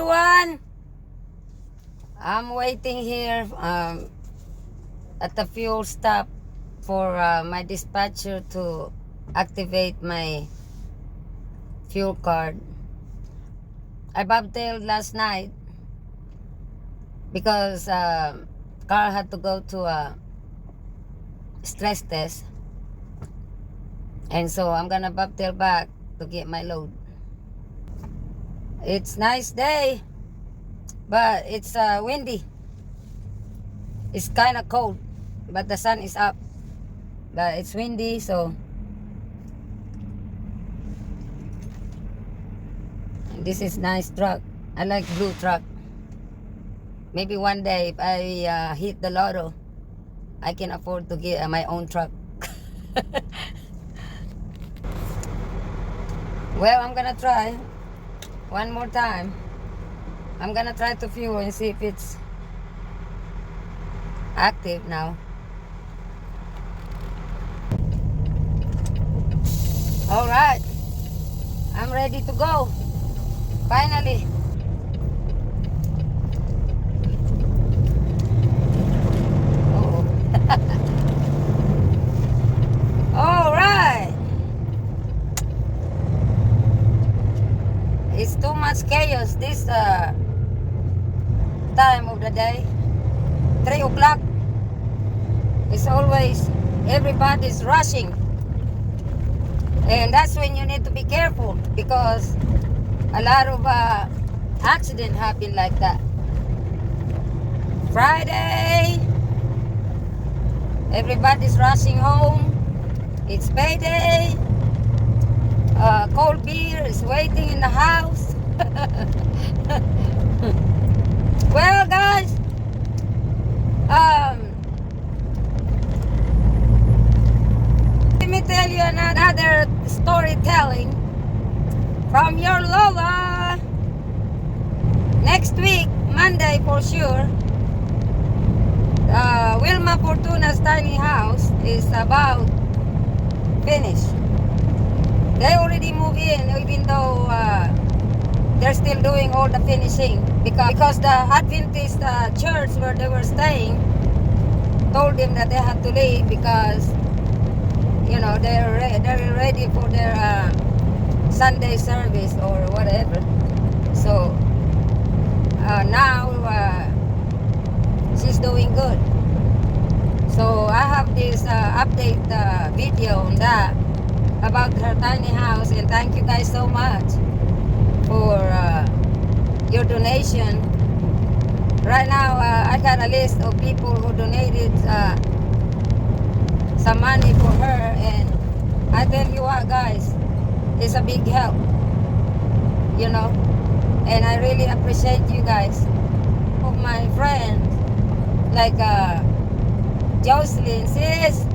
everyone. I'm waiting here at the fuel stop for my dispatcher to activate my fuel card. I bobtailed last night because Carl had to go to a stress test, and so I'm gonna bobtail back to get my load. It's nice day, but it's windy. It's kind of cold, but the sun is up. But it's windy, so this is nice truck. I like blue truck. Maybe one day if I hit the lotto, I can afford to get my own truck. Well, I'm gonna try one more time. I'm gonna try to fuel and see if it's active now. All right, I'm ready to go. Finally. Oh. All right. It's too much chaos this time of the day. 3 o'clock. It's always everybody's rushing. And that's when you need to be careful, because a lot of accidents happen like that. Friday, everybody's rushing home. It's payday. Cold beer is waiting in the house. Well, guys, let me tell you another storytelling from your Lola. Next week, Monday for sure, Wilma Fortuna's tiny house is about finished. They already moved in, even though they're still doing all the finishing, because the Adventist church where they were staying told them that they had to leave because, you know, they're ready for their Sunday service or whatever. So now she's doing good. So I have this update video on that about her tiny house, and thank you guys so much for your donation. Right now I got a list of people who donated some money for her, and I tell you what, guys, it's a big help, you know, and I really appreciate you guys. Of my friends like Jocelyn, sis,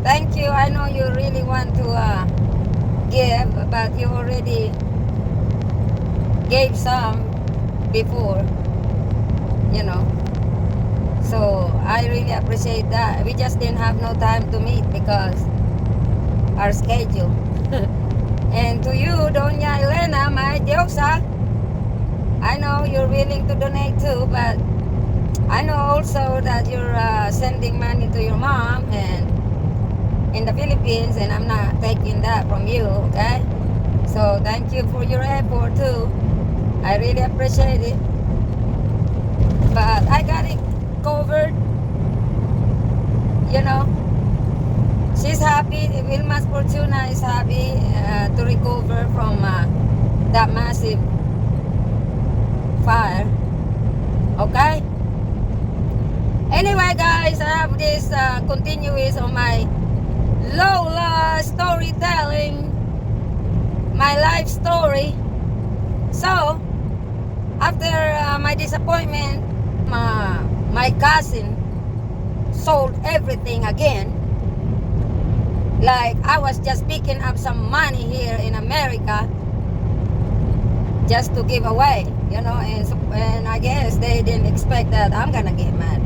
thank you. I know you really want to give, but you already gave some before, you know. So I really appreciate that. We just didn't have no time to meet because our schedule. And to you, Doña Elena, my diosa, I know you're willing to donate too, but I know also that you're sending money to your mom and in the Philippines, and I'm not taking that from you, okay? So thank you for your effort too. I really appreciate it. But I got it covered, you know. She's happy. Wilma's Fortuna is happy to recover from that massive fire. Okay? Anyway, guys, I have this continuous on my Lola storytelling, my life story. So, after my disappointment, my cousin sold everything again. Like, I was just picking up some money here in America just to give away, you know, and I guess they didn't expect that I'm gonna get mad.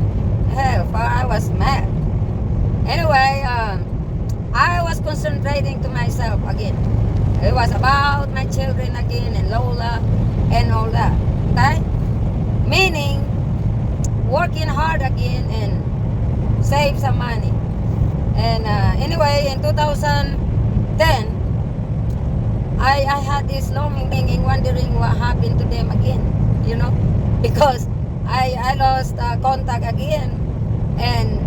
Hell, I was mad. Anyway, I was concentrating to myself again. It was about my children again and Lola and all that. Okay? Meaning, working hard again and save some money. And anyway, in 2010, I had this longing, wondering what happened to them again, you know, because I lost contact again, and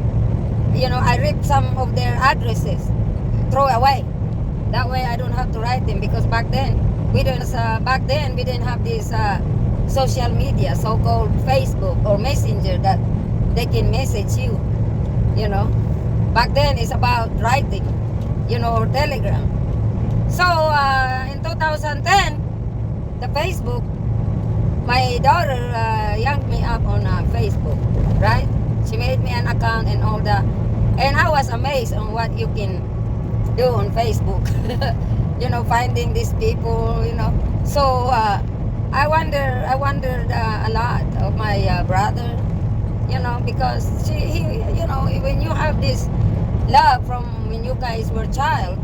you know, I ripped some of their addresses, throw away. That way I don't have to write them, because back then we didn't have this social media, so-called Facebook or Messenger, that they can message you, you know. Back then it's about writing, you know, or Telegram. So in 2010, the Facebook, my daughter yanked me up on Facebook, right? She made me an account and all that. And I was amazed on what you can do on Facebook. You know, finding these people, you know. So I wondered a lot of my brother, you know, because you know, when you have this love from when you guys were child,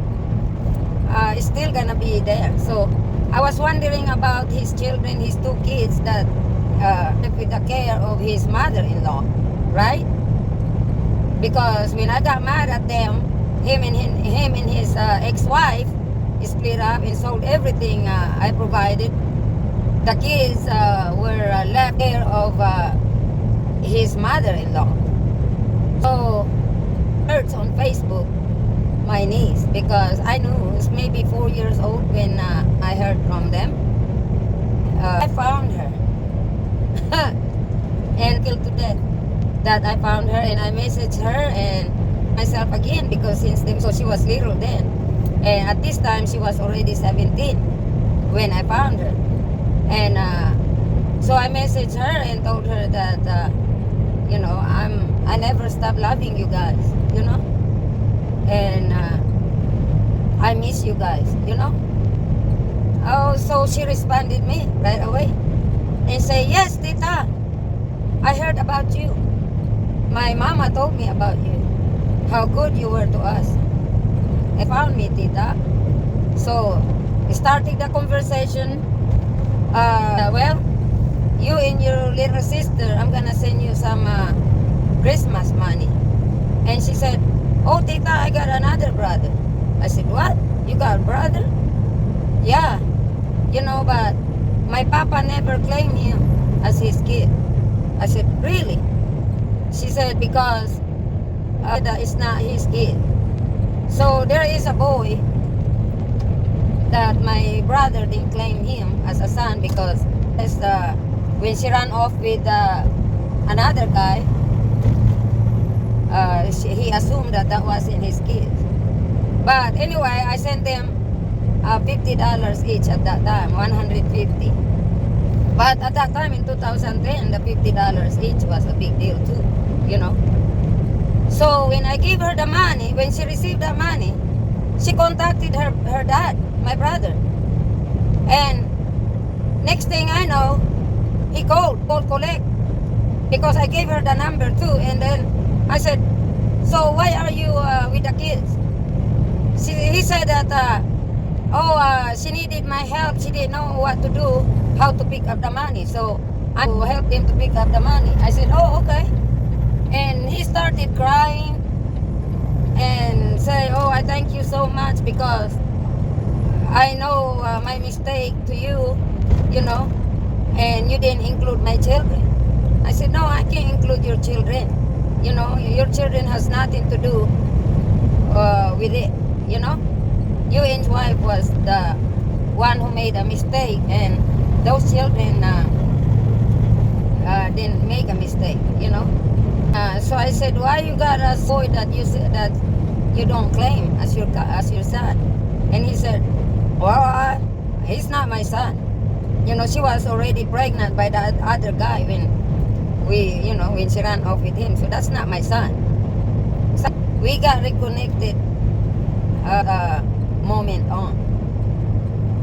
it's still gonna be there. So I was wondering about his children, his two kids that with the care of his mother-in-law, right? Because when I got mad at them, him and his ex-wife split up and sold everything I provided. The kids were left care of his mother-in-law. So hurts on Facebook my niece, because I knew it was maybe 4 years old when I heard from them. I found her and killed to death that I found her, and I messaged her and myself again, because since then, so she was little then, and at this time she was already 17 when I found her. And so I messaged her and told her that you know, I never stop loving you guys, you know, and I miss you guys, you know. Oh, so she responded me right away and say, yes, Tita, I heard about you. My mama told me about you, how good you were to us. I found me, Tita. So starting the conversation, well, you and your little sister, I'm gonna send you some Christmas money. And she said, oh, Tita, I got another brother. I said, what? You got a brother? Yeah. You know, but my papa never claimed him as his kid. I said, really? She said, because it's not his kid. So there is a boy that my brother didn't claim him as a son, because when she ran off with another guy, he assumed that wasn't his kid. But anyway, I sent them $50 each at that time, 150. But at that time in 2010, the $50 each was a big deal too, you know. So when I gave her the money, when she received the money, she contacted her dad, my brother. And next thing I know, he called collect, because I gave her the number too. And then I said, so why are you with the kids? He said that, she needed my help. She didn't know what to do, how to pick up the money. So I helped him to pick up the money. I said, oh, okay. And he started crying and say, oh, I thank you so much, because I know my mistake to you, you know, and you didn't include my children. I said, no, I can't include your children. You know, your children has nothing to do with it, you know. You and your wife was the one who made a mistake, and those children didn't make a mistake, you know. So I said, why you got a boy that you said that you don't claim as your son? And he said, well, he's not my son. You know, she was already pregnant by that other guy when when she ran off with him. So that's not my son. So we got reconnected moment on.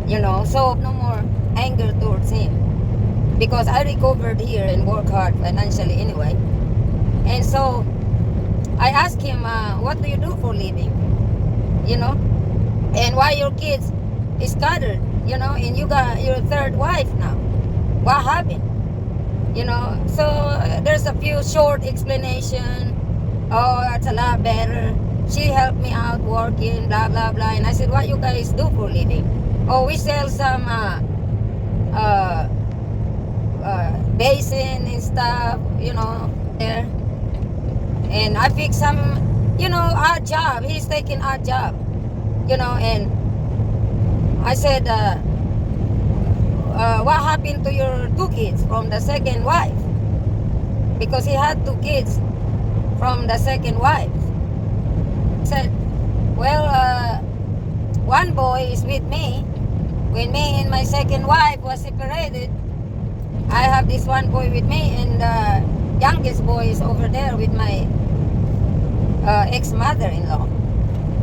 You know, so no more anger towards him, because I recovered here and worked hard financially anyway. And so I asked him, what do you do for a living? You know, and why your kids is scattered, you know, and you got your third wife now. what happened? So there's a few short explanation. Oh, it's a lot better. She helped me out working, blah blah blah. And I said, what you guys do for a living? Oh, we sell some uh, basin and stuff, there. And I fix some, odd job. He's taking odd job, and I said, what happened to your two kids from the second wife? Because he had two kids from the second wife. I said, well, one boy is with me. When me and my second wife was separated, I have this one boy with me, and the youngest boy is over there with my ex-mother-in-law.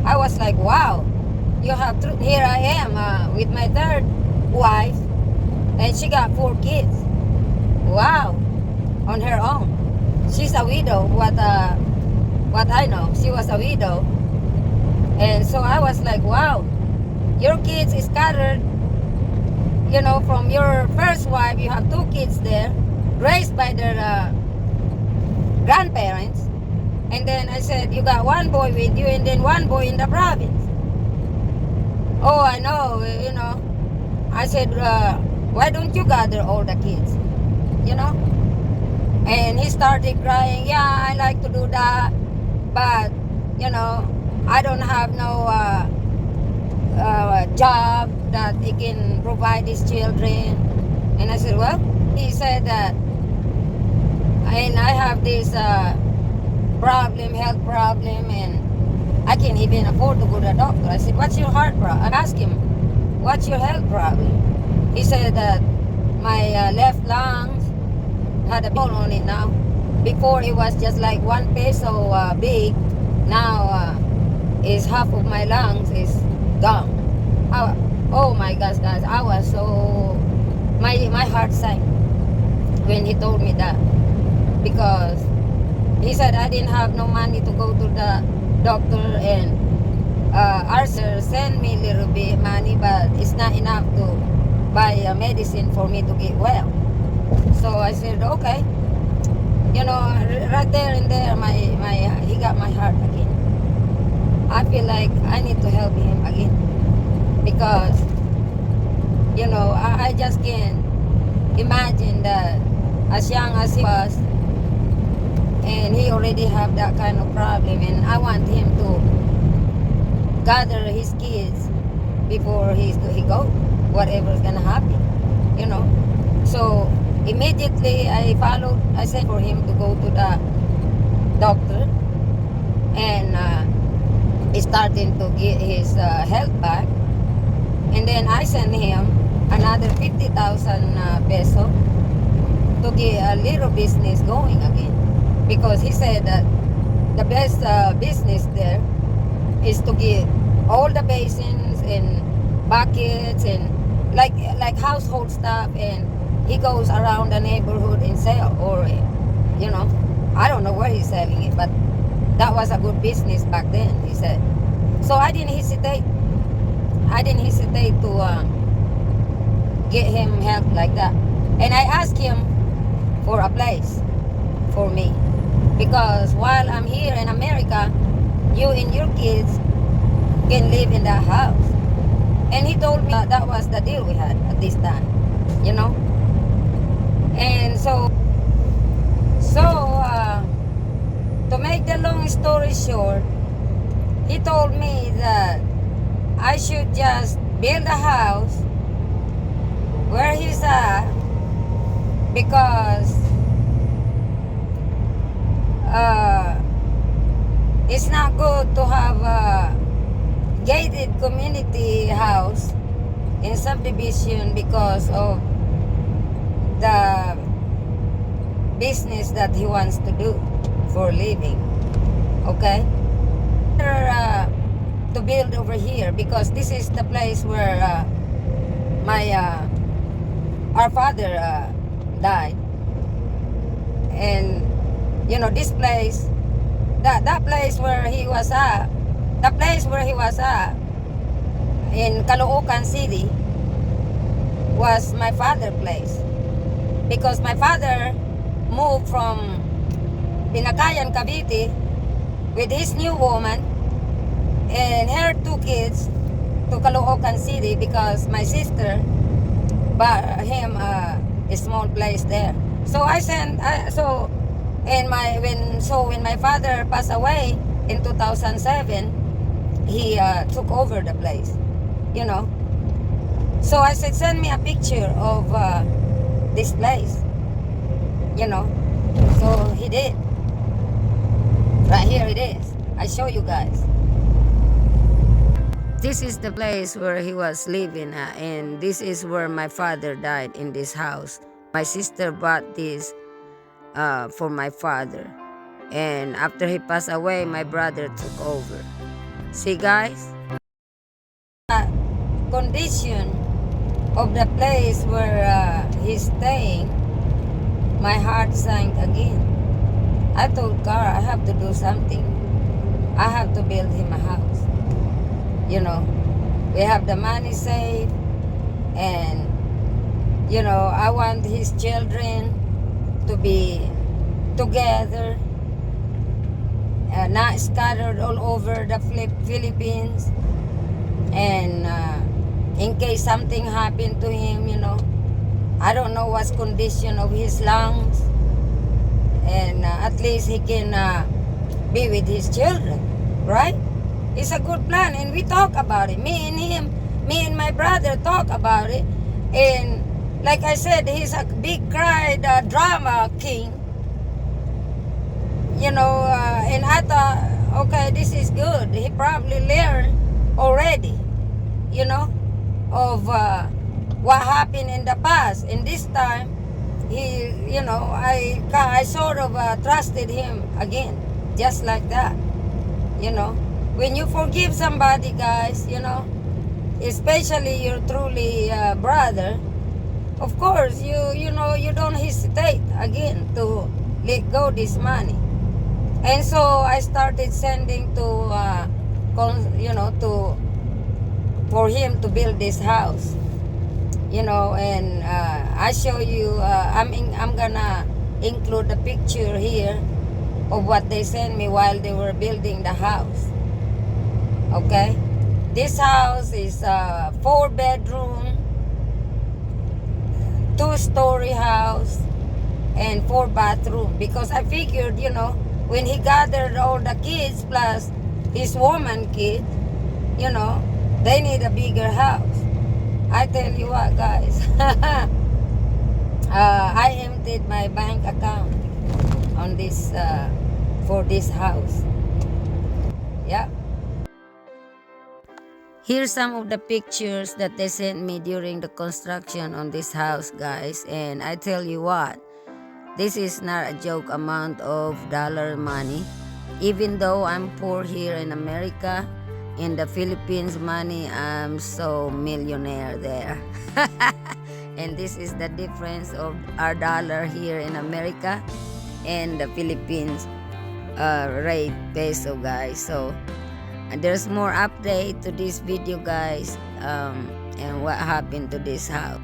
I was like, wow, you have here I am with my third wife, and she got 4 kids. Wow, on her own. She's a widow. What I know, she was a widow, and so I was like, wow, your kids is scattered. From your first wife, you have 2 kids there, raised by their grandparents. And then I said, you got one boy with you and then one boy in the province. Oh, I know, I said, why don't you gather all the kids? And he started crying, yeah, I like to do that, but, I don't have no job that he can provide his children. And I said, well, he said that, and I have this health problem, and I can't even afford to go to the doctor. I said, what's your heart problem? I asked him, what's your health problem? He said that my left lungs had a bone on it now. Before it was just like 1 peso big. Now is half of my lungs is gone. Oh my gosh, guys, I was so, my heart sank when he told me that, because he said I didn't have no money to go to the doctor, and Arthur sent me a little bit money, but it's not enough to buy medicine for me to get well. So I said, okay, right there and there, he got my heart again. I feel like I need to help him again, because I just can't imagine that as young as he was, and he already have that kind of problem, and I want him to gather his kids before he go, whatever's gonna happen, So immediately I said for him to go to the doctor, and he's starting to get his health back. And then I sent him another 50,000 peso to get a little business going again, because he said that the best business there is to get all the basins and buckets and like household stuff, and he goes around the neighborhood and sell, or I don't know where he's selling it, but that was a good business back then, he said. So I didn't hesitate to get him help like that. And I asked him for a place for me, because while I'm here in America, you and your kids can live in that house. And he told me that was the deal we had at this time, And so to make the long story short, he told me that I should just build a house where he's at, because it's not good to have a gated community house in subdivision because of the business that he wants to do for a living. Okay? To build over here, because this is the place where our father died, and this place, that place where he was at, in Caloocan City, was my father's place. because my father moved from Binakayan, Cavite with his new woman and her 2 kids to Caloocan City because my sister bought him a small place there. So when my father passed away in 2007, he took over the place, you know. So I said, send me a picture of this place, you know. So he did. Right here it is. I show you guys. This is the place where he was living at, and this is where my father died, in this house. My sister bought this for my father, and after he passed away, my brother took over. See, guys, condition of the place where he's staying, my heart sank again. I told God, I have to do something. I have to build him a house. You know, we have the money saved, and you know, I want his children to be together, not scattered all over the Philippines. And in case something happened to him, you know, I don't know what's condition of his lungs, and at least he can be with his children, right? It's a good plan, and we talk about it. Me and my brother talk about it, and like I said, he's a big cried drama king, you know, and I thought, okay, this is good. He probably learned already, you know, of what happened in the past. And this time, he, you know, I sort of trusted him again, just like that, you know. When you forgive somebody, guys, you know, especially your truly brother, of course, you know, you don't hesitate again to let go this money. And so I started sending to, you know, for him to build this house, you know. And I show you, I'm gonna include the picture here of what they sent me while they were building the house. Okay, this house is a 4-bedroom, 2-story house, and 4-bathroom, because I figured, you know, when he gathered all the kids plus his woman kid, you know, they need a bigger house. I tell you what, guys, I emptied my bank account on this for this house. Yeah. Here's some of the pictures that they sent me during the construction on this house, guys. And I tell you what, this is not a joke amount of dollar money. Even though I'm poor here in America, in the Philippines money, I'm so millionaire there. And this is the difference of our dollar here in America and the Philippines rate peso, guys. So and there's more update to this video, guys, and what happened to this house.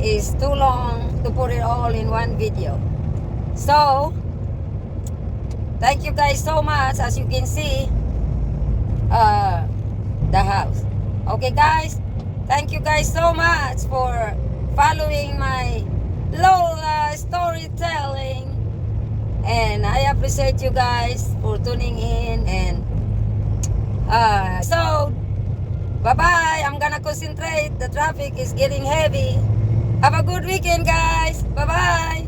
is too long to put it all in one video. So thank you guys so much. As you can see, the house. Okay guys, thank you guys so much for following my Lola storytelling, and I appreciate you guys for tuning in. And so bye bye. I'm gonna concentrate. The traffic is getting heavy. Have a good weekend guys. Bye bye.